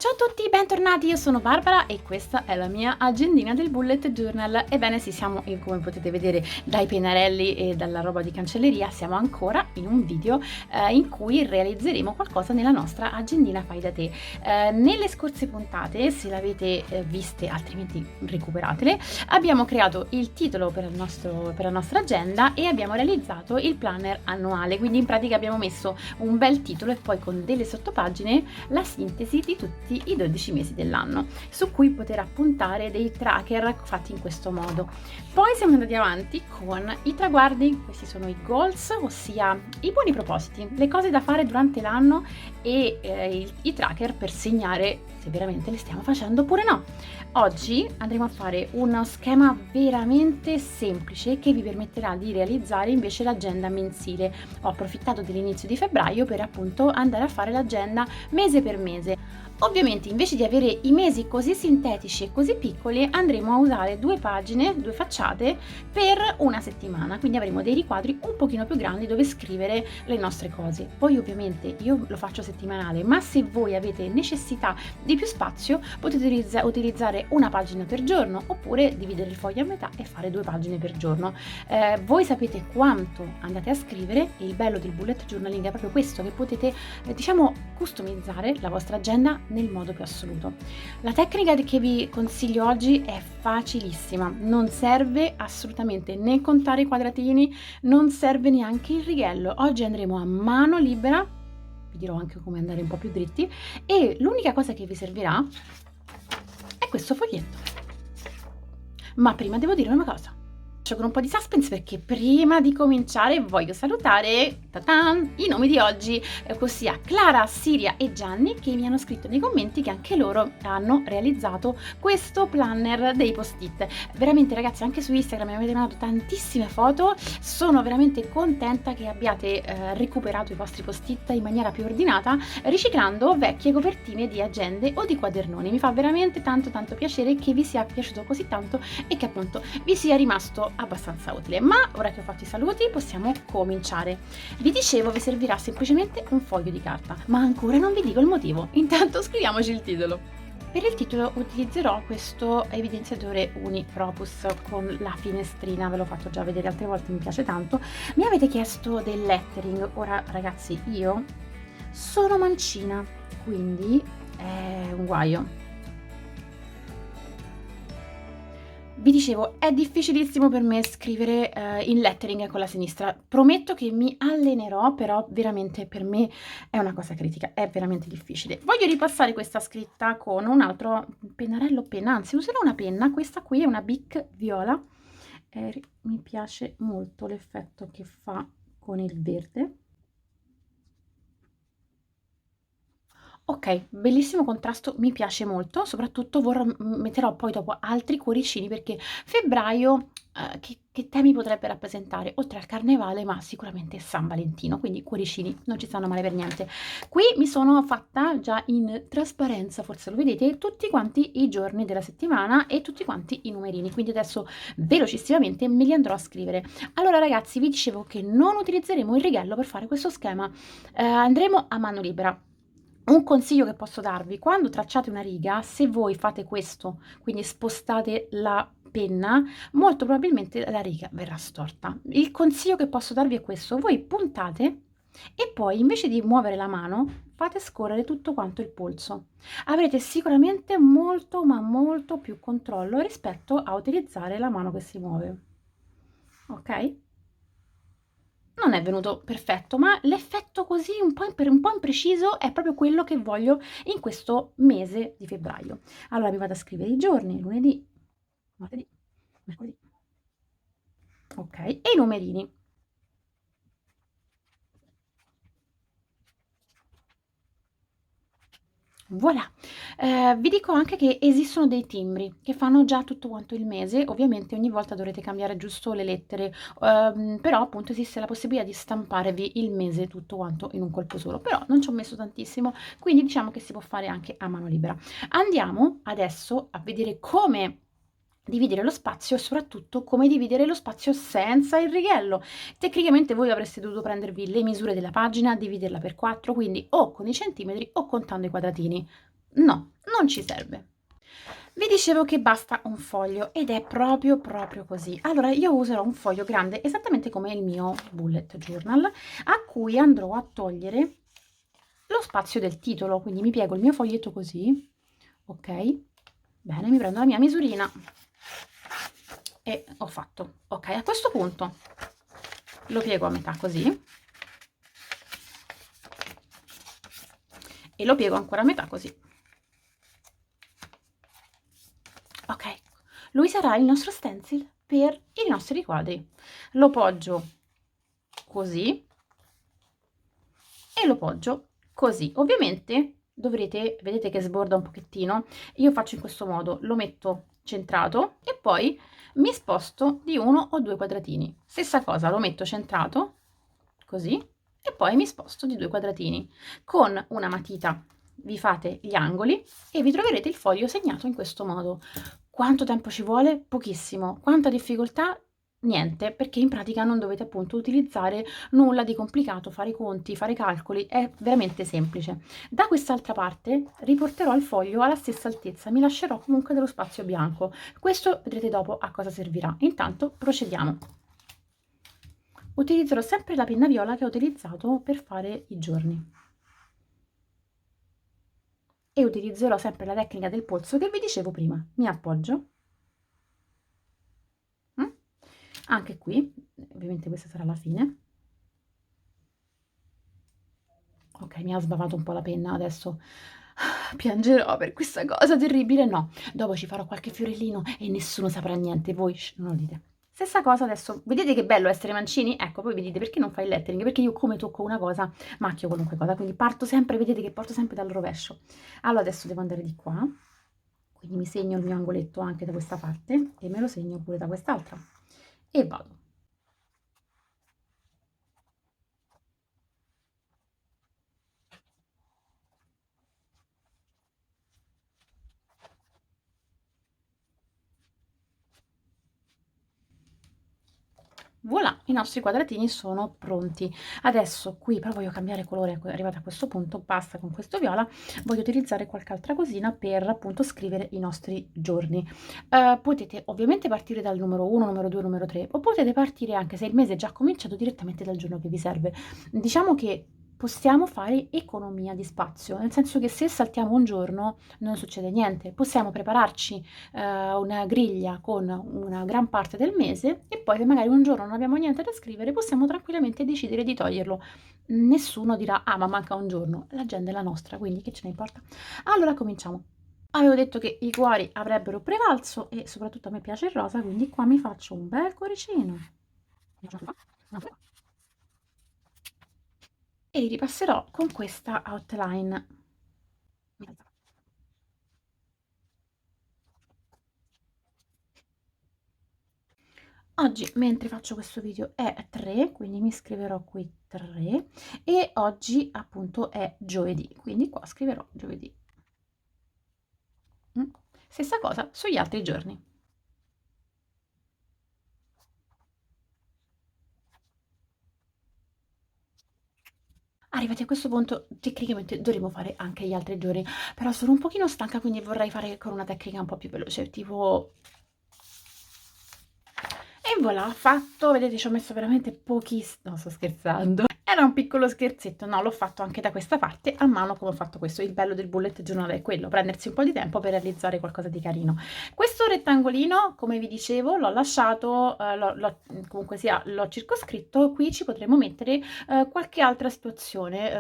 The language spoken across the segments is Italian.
Ciao a tutti, bentornati, io sono Barbara e questa è la mia agendina del bullet journal. Ebbene sì, siamo, come potete vedere dai pennarelli e dalla roba di cancelleria, siamo ancora in un video in cui realizzeremo qualcosa nella nostra agendina fai da te. Nelle scorse puntate, se l'avete viste, altrimenti recuperatele, abbiamo creato il titolo per la nostra agenda e abbiamo realizzato il planner annuale, quindi in pratica abbiamo messo un bel titolo e poi con delle sottopagine la sintesi di tutti i 12 mesi dell'anno, su cui poter appuntare dei tracker fatti in questo modo. Poi siamo andati avanti con i traguardi, questi sono i goals, ossia i buoni propositi, le cose da fare durante l'anno e i tracker per segnare se veramente le stiamo facendo oppure no. Oggi andremo a fare uno schema veramente semplice che vi permetterà di realizzare invece l'agenda mensile. Ho approfittato dell'inizio di febbraio per appunto andare a fare l'agenda mese per mese. Ovviamente invece di avere i mesi così sintetici e così piccoli andremo a usare due pagine, due facciate per una settimana, quindi avremo dei riquadri un pochino più grandi dove scrivere le nostre cose. Poi ovviamente io lo faccio settimanale, ma se voi avete necessità di più spazio potete utilizzare una pagina per giorno oppure dividere il foglio a metà e fare due pagine per giorno. Voi sapete quanto andate a scrivere e il bello del bullet journaling è proprio questo, che potete diciamo customizzare la vostra agenda nel modo più assoluto. La tecnica che vi consiglio oggi è facilissima, non serve assolutamente né contare i quadratini, non serve neanche il righello. Oggi andremo a mano libera, vi dirò anche come andare un po' più dritti, e l'unica cosa che vi servirà è questo foglietto. Ma prima devo dire una cosa. Con un po' di suspense perché prima di cominciare voglio salutare i nomi di oggi, ossia Clara, Siria e Gianni, che mi hanno scritto nei commenti che anche loro hanno realizzato questo planner dei post-it. Veramente ragazzi, anche su Instagram mi avete mandato tantissime foto, sono veramente contenta che abbiate recuperato i vostri post-it in maniera più ordinata, riciclando vecchie copertine di agende o di quadernoni. Mi fa veramente tanto piacere che vi sia piaciuto così tanto e che appunto vi sia rimasto abbastanza utile. Ma ora che ho fatto i saluti possiamo cominciare. Vi dicevo, vi servirà semplicemente un foglio di carta, ma ancora non vi dico il motivo. Intanto scriviamoci il titolo. Per il titolo utilizzerò questo evidenziatore Unipropus con la finestrina, ve l'ho fatto già vedere altre volte, mi piace tanto. Mi avete chiesto del lettering. Ora ragazzi, io sono mancina, quindi è un guaio. Vi dicevo, è difficilissimo per me scrivere in lettering con la sinistra. Prometto che mi allenerò, però veramente per me è una cosa critica, è veramente difficile. Voglio ripassare questa scritta con un altro pennarello penna, anzi userò una penna, questa qui è una Bic viola. Mi piace molto l'effetto che fa con il verde. Ok, bellissimo contrasto, mi piace molto, soprattutto metterò poi dopo altri cuoricini perché febbraio che temi potrebbe rappresentare? Oltre al carnevale, ma sicuramente San Valentino, quindi cuoricini non ci stanno male per niente. Qui mi sono fatta già in trasparenza, forse lo vedete, tutti quanti i giorni della settimana e tutti quanti i numerini, quindi adesso velocissimamente me li andrò a scrivere. Allora ragazzi, vi dicevo che non utilizzeremo il righello per fare questo schema, andremo a mano libera. Un consiglio che posso darvi: quando tracciate una riga, se voi fate questo, quindi spostate la penna, molto probabilmente la riga verrà storta. Il consiglio che posso darvi è questo: voi puntate e poi invece di muovere la mano fate scorrere tutto quanto il polso. Avrete sicuramente molto ma molto più controllo rispetto a utilizzare la mano che si muove. Ok? Non è venuto perfetto, ma l'effetto così un po' impreciso è proprio quello che voglio in questo mese di febbraio. Allora mi vado a scrivere i giorni: lunedì, martedì, mercoledì, ok, e i numerini. Voilà! Vi dico anche che esistono dei timbri che fanno già tutto quanto il mese, ovviamente ogni volta dovrete cambiare giusto le lettere, però appunto esiste la possibilità di stamparvi il mese tutto quanto in un colpo solo, però non ci ho messo tantissimo, quindi diciamo che si può fare anche a mano libera. Andiamo adesso a vedere come dividere lo spazio e soprattutto come dividere lo spazio senza il righello. Tecnicamente voi avreste dovuto prendervi le misure della pagina, dividerla per 4, quindi o con i centimetri o contando i quadratini. No, non ci serve. Vi dicevo che basta un foglio ed è proprio così. Allora io userò un foglio grande esattamente come il mio bullet journal, a cui andrò a togliere lo spazio del titolo, quindi mi piego il mio foglietto così, ok? Bene, mi prendo la mia misurina e ho fatto. Ok, a questo punto lo piego a metà così e lo piego ancora a metà così. Ok, lui sarà il nostro stencil per i nostri riquadri. Lo poggio così e lo poggio così. Ovviamente dovrete, vedete che sborda un pochettino, io faccio in questo modo, lo metto centrato e poi mi sposto di 1 o 2 quadratini. Stessa cosa, lo metto centrato così e poi mi sposto di 2 quadratini. Con una matita vi fate gli angoli e vi troverete il foglio segnato in questo modo. Quanto tempo ci vuole? Pochissimo. Quanta difficoltà? Niente, perché in pratica non dovete appunto utilizzare nulla di complicato, fare i conti, fare i calcoli, è veramente semplice. Da quest'altra parte riporterò il foglio alla stessa altezza, mi lascerò comunque dello spazio bianco. Questo vedrete dopo a cosa servirà. Intanto procediamo. Utilizzerò sempre la penna viola che ho utilizzato per fare i giorni. E utilizzerò sempre la tecnica del polso che vi dicevo prima. Mi appoggio. Anche qui, ovviamente questa sarà la fine. Ok, mi ha sbavato un po' la penna, adesso piangerò per questa cosa terribile. No, dopo ci farò qualche fiorellino e nessuno saprà niente, voi non lo dite. Stessa cosa adesso, vedete che bello essere mancini? Ecco, poi vi dite perché non fai il lettering? Perché io come tocco una cosa, macchio qualunque cosa, quindi parto sempre, vedete che parto sempre dal rovescio. Allora adesso devo andare di qua, quindi mi segno il mio angoletto anche da questa parte e me lo segno pure da quest'altra e vado. Voilà, i nostri quadratini sono pronti. Adesso qui però voglio cambiare colore, arrivata a questo punto, basta con questo viola, voglio utilizzare qualche altra cosina per appunto scrivere i nostri giorni. Potete ovviamente partire dal numero 1, numero 2, numero 3, o potete partire anche se il mese è già cominciato direttamente dal giorno che vi serve. Diciamo che possiamo fare economia di spazio, nel senso che se saltiamo un giorno non succede niente, possiamo prepararci una griglia con una gran parte del mese e poi se magari un giorno non abbiamo niente da scrivere possiamo tranquillamente decidere di toglierlo. Nessuno dirà ah ma manca un giorno, l'agenda è la nostra, quindi che ce ne importa. Allora cominciamo. Avevo detto che i cuori avrebbero prevalso e soprattutto a me piace il rosa, quindi qua mi faccio un bel cuoricino e li ripasserò con questa outline. Oggi, mentre faccio questo video, è 3, quindi mi scriverò qui 3 e oggi appunto è giovedì, quindi qua scriverò giovedì. Stessa cosa sugli altri giorni. Arrivati a questo punto, tecnicamente dovremmo fare anche gli altri giorni, però sono un pochino stanca, quindi vorrei fare con una tecnica un po' più veloce, tipo e voilà, fatto, vedete ci ho messo veramente pochissimo, no sto scherzando, era un piccolo scherzetto, no l'ho fatto anche da questa parte a mano come ho fatto questo, il bello del bullet journal è quello, prendersi un po' di tempo per realizzare qualcosa di carino. Questo rettangolino, come vi dicevo, l'ho lasciato, comunque sia, l'ho circoscritto, qui ci potremo mettere qualche altra situazione,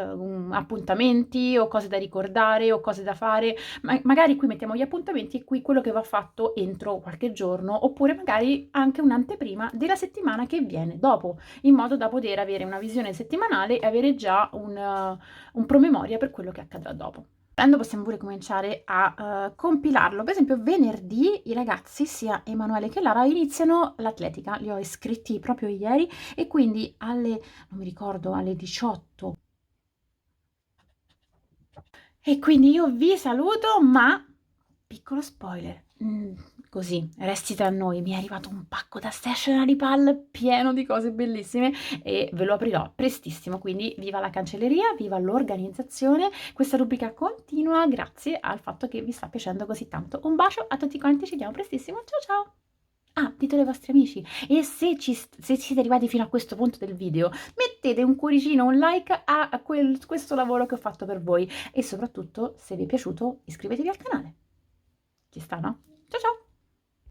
appuntamenti o cose da ricordare o cose da fare, magari qui mettiamo gli appuntamenti e qui quello che va fatto entro qualche giorno, oppure magari anche un'anteprima della settimana che viene dopo, in modo da poter avere una visione settimanale e avere già un promemoria per quello che accadrà dopo. Volendo possiamo pure cominciare a compilarlo. Per esempio venerdì i ragazzi, sia Emanuele che Lara, iniziano l'atletica, li ho iscritti proprio ieri e quindi alle, non mi ricordo, alle 18. E quindi io vi saluto, ma piccolo spoiler, Così, resti tra noi, mi è arrivato un pacco da Stationery Pal pieno di cose bellissime e ve lo aprirò prestissimo, quindi viva la cancelleria, viva l'organizzazione, questa rubrica continua grazie al fatto che vi sta piacendo così tanto. Un bacio a tutti quanti, ci vediamo prestissimo, ciao ciao! Ah, ditelo ai vostri amici e se siete arrivati fino a questo punto del video, mettete un cuoricino, un like a questo lavoro che ho fatto per voi e soprattutto, se vi è piaciuto, iscrivetevi al canale. Ci sta, no? Ciao ciao!